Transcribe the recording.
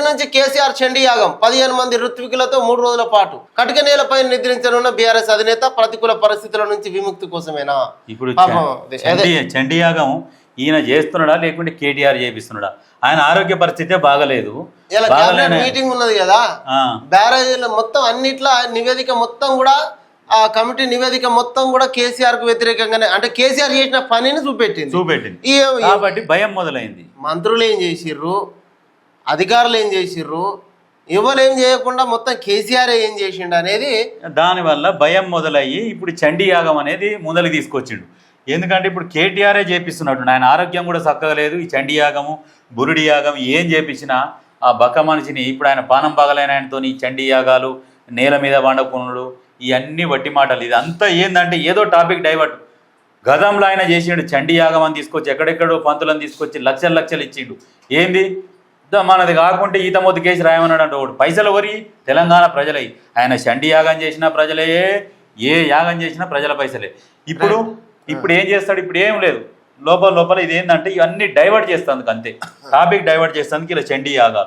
నుంచి కేసీఆర్ చండీ యాగం 15 మంది ఋత్వికులతో 3 రోజుల పాటు కటిక నేలపై నిద్రించనున్న బీఆర్ఎస్ అధినేత ప్రతికూల పరిస్థితుల నుంచి విముక్తి కోసమేనా? ఇప్పుడు చండీ యాగం ఈయన చేస్తున్నాడా లేకుంటే కేటీఆర్ చేపిస్తున్నాడా? ఆయన ఆరోగ్య పరిస్థితే బాగలేదు. మీటింగ్ ఉన్నది కదా, బ్యారేజీలో మొత్తం అన్నిట్లా నివేదిక మొత్తం కూడా ఆ కమిటీ నివేదిక మొత్తం కూడా కేసీఆర్ కు వ్యతిరేకంగానే, అంటే కేసీఆర్ చేసిన పనిని చూపెట్టింది. కాబట్టి భయం మొదలైంది. మంత్రులు ఏం చేసిర్రు, అధికారులు ఏం చేసిర్రు, ఎవరు ఏం చేయకుండా మొత్తం కేసీఆర్ ఏం చేసిండు అనేది దానివల్ల భయం మొదలయ్యి ఇప్పుడు చండీ యాగం అనేది ముందరికి తీసుకొచ్చిండు. ఎందుకంటే ఇప్పుడు కేటీఆరే చేపిస్తున్నట్టు, ఆయన ఆరోగ్యం కూడా చక్కగా లేదు. ఈ చండీ యాగము బురుడి యాగం ఏం చేపించినా ఆ బక్క మనిషిని, ఇప్పుడు ఆయన పానం పగలైన ఆయనతో ఈ చండీ యాగాలు, నేల మీద వండకునుడు, ఇవన్నీ వట్టి మాటలు. ఇదంతా ఏంటంటే ఏదో టాపిక్ డైవర్ట్. గతంలో ఆయన చేసిండు చండీ యాగం అని తీసుకొచ్చి ఎక్కడెక్కడో పంతులను తీసుకొచ్చి లక్షలు ఇచ్చిండు. ఏంది మనది కాకుంటే ఈత మొద్దు కేసు రాయమన్నాడు అంటే ఒకటి. పైసలు వరి తెలంగాణ ప్రజలై, ఆయన చండీ యాగం చేసినా ప్రజలే, ఏ యాగం చేసినా ప్రజల పైసలే. ఇప్పుడు ఏం చేస్తాడు? ఇప్పుడు ఏం లేదు, లోపల ఇది ఏంటంటే ఇవన్నీ డైవర్ట్ చేస్తాందుకు, అంతే టాపిక్ డైవర్ట్ చేస్తాందుకు ఇలా చండీ యాగాలు.